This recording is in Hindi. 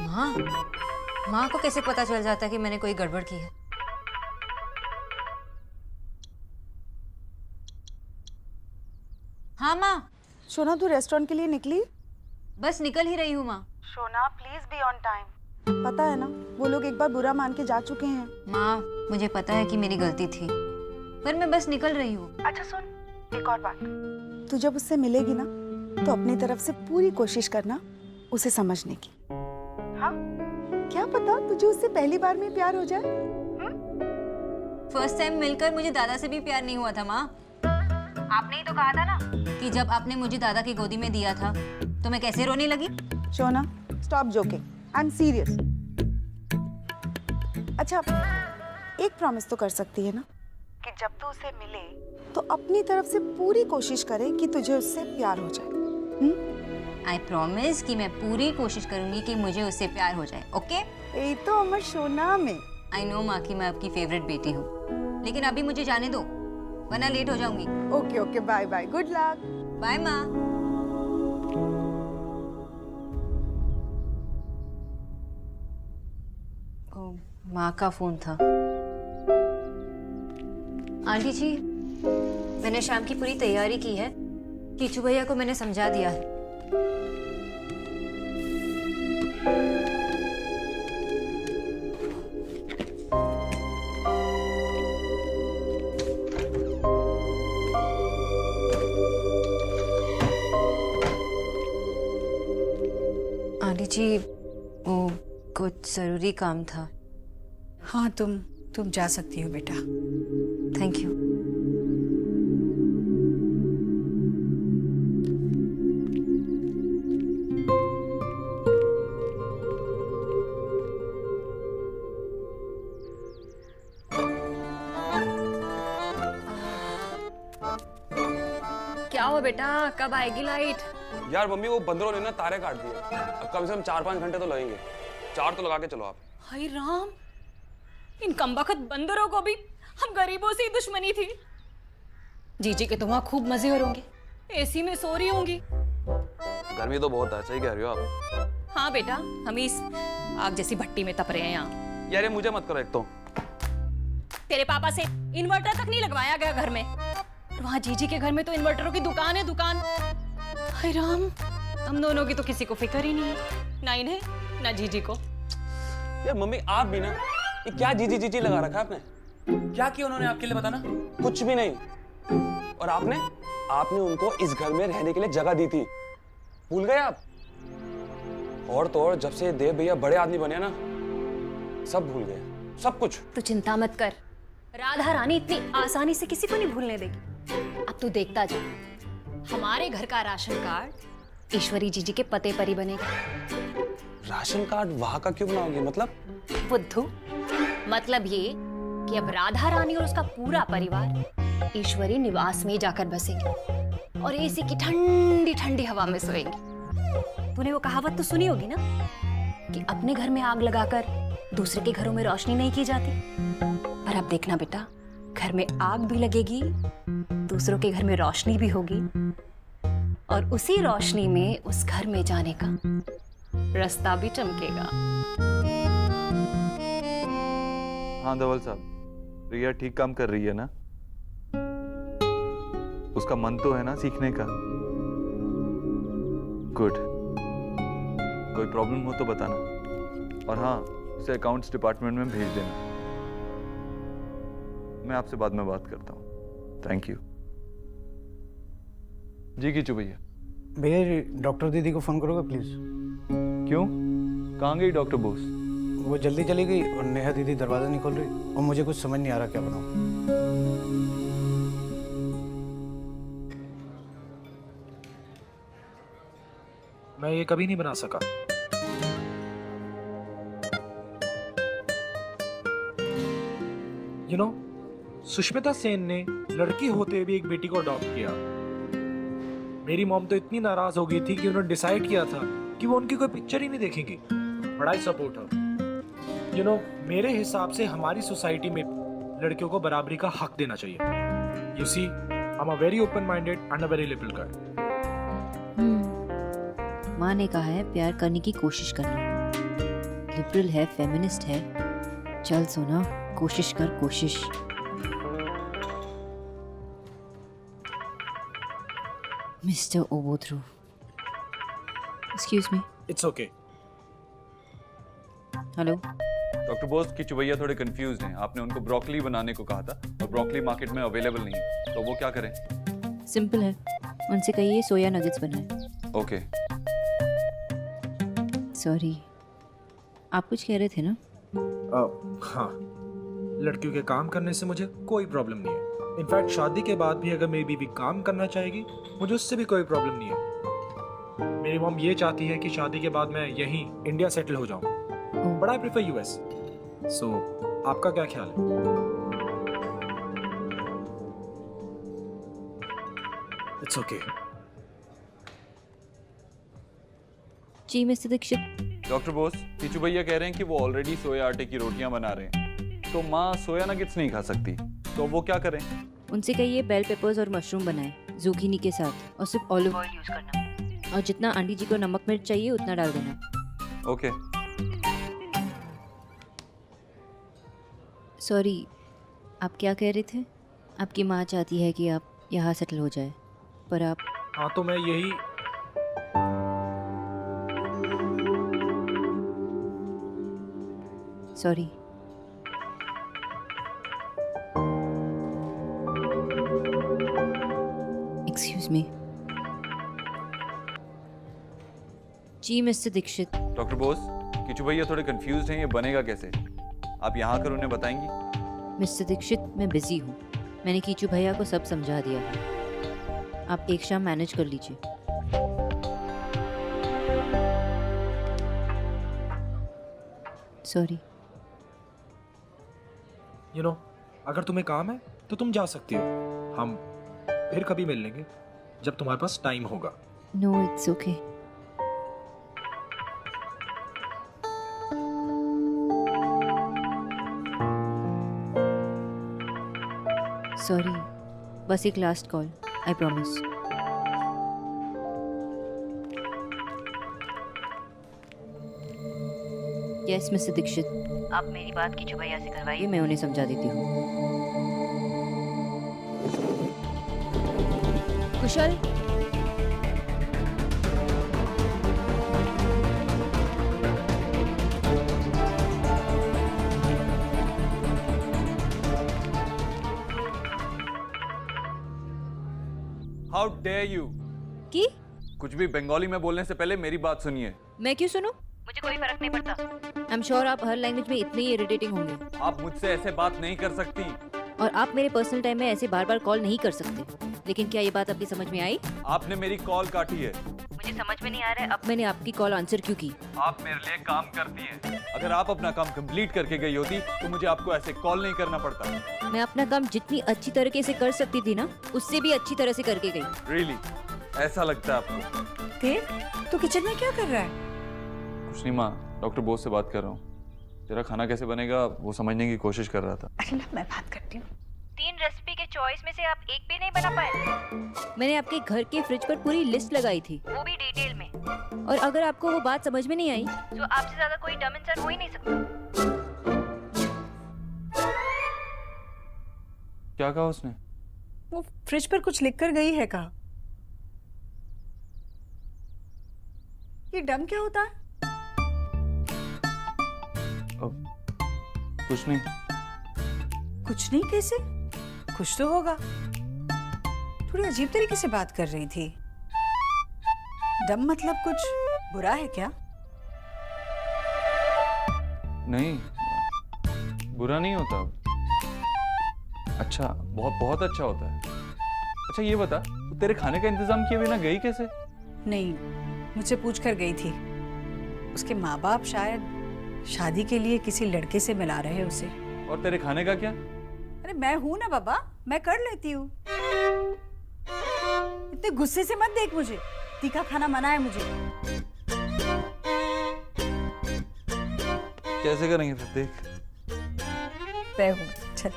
माँ, माँ को कैसे पता चल जाता है कि मैंने कोई गड़बड़ की है? हाँ माँ। शोना, तू रेस्टोरेंट के लिए निकली? बस निकल ही रही हूँ माँ। Shona, please be on time. पता है ना, वो लोग एक बार बुरा मान के जा चुके हैं। माँ, मुझे पता है कि मेरी गलती थी, पर मैं बस निकल रही हूँ। अच्छा सुन, एक और बात। तू जब उससे मिलेगी ना, तो अपनी तरफ से पूरी कोशिश करना उसे समझने की। हाँ? क्या पता तुझे उससे पहली बार में प्यार हो जाए। फर्स्ट टाइम मिलकर मुझे दादा से भी प्यार नहीं हुआ था माँ। आपने ही तो कहा था ना कि जब आपने मुझे दादा की गोदी में दिया था तो मैं कैसे रोने लगी। Shona, stop joking, I am serious. अच्छा, एक प्रॉमिस तो कर सकती है ना कि जब तू उसे मिले तो अपनी तरफ से पूरी कोशिश करे कि तुझे उससे प्यार हो जाए। आई प्रॉमिस कि मैं पूरी कोशिश करूंगी कि मुझे उससे प्यार हो जाए। ओके? यही तो अमर शोना में। आई नो माँ कि मैं आपकी फेवरेट बेटी हूँ, लेकिन अभी मुझे जाने दो वरना लेट हो जाऊंगी। Okay okay, bye bye, good luck. Bye माँ। माँ का फोन था। आंटी जी, मैंने शाम की पूरी तैयारी की है। कीचू भैया को मैंने समझा दिया है। आंटी जी, वो कुछ जरूरी काम था। हाँ, तुम जा सकती हो बेटा। Thank you. क्या हुआ बेटा, कब आएगी लाइट? यार मम्मी, वो बंदरों ने ना तारे काट दिए। अब कम से कम 4-5 घंटे तो लगेंगे। 4 तो लगा के चलो आप। हाय राम, इन कमबख्त बंदरों को भी हम गरीबों से ही दुश्मनी थी। जीजी के तो वहाँ खूब मजे हो रहे होंगे, एसी में सो रही होंगी। गर्मी तो बहुत है, सही कह रही हो आप। हाँ बेटा, हम इस आग जैसी भट्टी में तप रहे हैं यहाँ। यार ये मुझे मत करो एक तो। तेरे पापा से इन्वर्टर तक नहीं लगवाया गया घर में, वहाँ जीजी के घर में तो इन्वर्टरों की दुकान है, दुकान। हाय राम, हम दोनों की तो किसी को फिक्र ही नहीं है, ना इन्हें ना जीजी को। यार मम्मी, आप भी ना, ये क्या जीजी जीजी लगा रखा है आपने? क्या किया उन्होंने आपके लिए, बताना। कुछ भी नहीं। और आपने उनको इस घर में रहने के लिए जगह दी थी, भूल गए आप? और तो और जब से देव भैया बड़े आदमी बने ना, सब भूल गए, सब कुछ। तू चिंता मत कर, राधा रानी इतनी आसानी से किसी को नहीं भूलने देगी। अब तू देखता जा, हमारे घर का राशन कार्ड ईश्वरी जीजी के पते पर ही बनेगा। राशन कार्ड वहां का क्यों बनाओगे, मतलब? बुद्धू, मतलब ये कि अब राधा रानी और उसका पूरा परिवार ईश्वरी निवास में जाकर बसेंगे और एसी की ठंडी ठंडी हवा में सोएंगे। तूने वो कहावत तो सुनी होगी ना कि अपने घर में आग लगाकर दूसरे के घरों में रोशनी नहीं की जाती। पर अब देखना बेटा, घर में आग भी लगेगी, दूसरों के घर में रोशनी भी होगी, और उसी रोशनी में उस घर में जाने का रास्ता भी चमकेगा। हाँ धवल साहब, रिया ठीक काम कर रही है ना? उसका मन तो है ना सीखने का? गुड। कोई प्रॉब्लम हो तो बताना, और हाँ, उसे अकाउंट्स डिपार्टमेंट में भेज देना। मैं आपसे बाद में बात करता हूँ। Thank you. जी कीचू भैया। भैया, डॉक्टर दीदी को फोन करोगे प्लीज? क्यों, कहाँ गई डॉक्टर बोस? वो जल्दी चली गई और नेहा दीदी दरवाजा नहीं खोल रही, और मुझे कुछ समझ नहीं आ रहा क्या बनाऊं। मैं ये कभी नहीं बना सका। यू नो, सुष्मिता सेन ने लड़की होते भी एक बेटी को अडॉप्ट किया। मेरी मॉम तो इतनी नाराज हो गई थी कि उन्होंने डिसाइड किया था कि वो उनकी कोई पिक्चर ही नहीं देखेंगी। But I support her. You know, मेरे हिसाब से हमारी सोसाइटी में लड़कियों को बराबरी का हक देना चाहिए। You see, I am a very open minded and a very liberal guy. माँ ने कहा है प्यार करने की कोशिश करना। लिबरल है, फेमिनिस्ट है। चल सोना, कोशिश कर, कोशिश। मिस्टर ओबोथ्रू, excuse me. It's okay. Hello. Doctor Bose की चुवैया थोड़े कंफ्यूज हैं। आपने उनको ब्रोकली बनाने को कहा था और ब्रोकली मार्केट में अवेलेबल नहीं है, तो वो क्या करें? सिंपल है, उनसे कहिए सोया नगेट्स बनाए। ओके। सॉरी, आप कुछ कह रहे थे ना? हाँ, लड़कियों के काम करने से मुझे कोई प्रॉब्लम नहीं है। इनफैक्ट शादी के बाद भी अगर मेरी बीवी काम करना चाहेगी, मुझे उससे भी कोई प्रॉब्लम नहीं है। मेरी मॉम ये चाहती है कि शादी के बाद मैं यहीं इंडिया सेटल हो जाऊं, but I prefer US. So आपका क्या ख्याल है? It's okay. जी मिस्टर दीक्षित। डॉक्टर बोस, कीचू भैया कह रहे हैं कि वो ऑलरेडी सोया आटे की रोटियां बना रहे हैं, तो माँ सोया नगेट्स नहीं खा सकती, तो वो क्या करें? उनसे कहिए बेल पेपर्स और मशरूम बनाएं ज़ुकीनी के साथ, और सिर्फ ऑलिव ऑयल यूज़ करना। और जितना आंटी जी को नमक मिर्च चाहिए उतना डाल देना। ओके। सॉरी, आप क्या कह रहे थे? आपकी माँ चाहती है कि आप यहाँ सेटल हो जाए, पर आप... हाँ, तो मैं यही... सॉरी। Excuse me. जी मिस्टर दीक्षित। डॉक्टर बोस, कीचू भैया थोड़े कंफ्यूज हैं, ये बनेगा कैसे? आप यहाँ आकर उन्हें बताएंगी? मिस्टर दीक्षित, मैं बिजी हूँ। मैंने कीचू भैया को सब समझा दिया है। आप एक शाम मैनेज कर लीजिए। सॉरी। यू नो, अगर तुम्हें काम है तो तुम जा सकती हो। हम फिर कभी मिल लेंगे जब तुम्हारे पास टाइम होगा। No, it's okay. सॉरी, बस एक last call, I promise. Yes mister Dixit, आप मेरी बात कीचू भैया से करवाइए, मैं उन्हें समझा देती हूँ। कुशल, हाउ डेयर यू! की कुछ भी बंगाली में बोलने से पहले मेरी बात सुनिए। मैं क्यों सुनूं? मुझे कोई फर्क नहीं पड़ता। आई एम श्योर आप हर लैंग्वेज में इतने ही इरिटेटिंग होंगे। आप मुझसे ऐसे बात नहीं कर सकती। और आप मेरे पर्सनल टाइम में ऐसे बार बार कॉल नहीं कर सकते। लेकिन क्या ये बात आपकी समझ में आई? आपने मेरी कॉल काटी है। मुझे समझ में नहीं आ रहा है अब मैंने आपकी कॉल आंसर क्यों की। आप मेरे लिए काम करती हैं। अगर आप अपना काम कंप्लीट करके गई होती तो मुझे आपको ऐसे कॉल नहीं करना पड़ता। मैं अपना काम जितनी अच्छी तरीके से कर सकती थी ना, उससे भी अच्छी तरह से करके गई। रियली? ऐसा लगता है आपको? देव, तू किचन में क्या कर रहा है? कुछ नहीं माँ, डॉक्टर बोस से बात कर रहा हूँ। तेरा खाना कैसे बनेगा वो समझने की कोशिश कर रहा था। अरे ना, मैं बात करती हूँ। 3 रेसिपी के चॉइस में से आप एक भी नहीं बना पाए। मैंने आपके घर के फ्रिज पर पूरी लिस्ट लगाई थी, वो भी डिटेल में। और अगर आपको वो बात समझ में नहीं आई तो आपसे ज्यादा कोई डम इंसान हो ही नहीं सकता। क्या कहा उसने? वो फ्रिज पर कुछ लिख कर गई है कहा। ये डम क्या होता है? कुछ नहीं। कुछ नहीं कैसे? कुछ तो होगा। थोड़ी अजीब तरीके से बात कर रही थी। डम मतलब कुछ बुरा है क्या? नहीं, बुरा नहीं होता। अच्छा, बहुत बहुत अच्छा होता है। अच्छा ये बता, तेरे खाने का इंतजाम किए बिना गई कैसे? नहीं, मुझसे पूछ कर गई थी। उसके माँ बाप शायद शादी के लिए किसी लड़के से मिला रहे उसे। और तेरे खाने का क्या? अरे मैं हूं ना बाबा, मैं कर लेती हूँ। इतने गुस्से से मत देख मुझे। तीखा खाना मना है मुझे। कैसे करेंगे फिर? देख, तय हूँ, चल।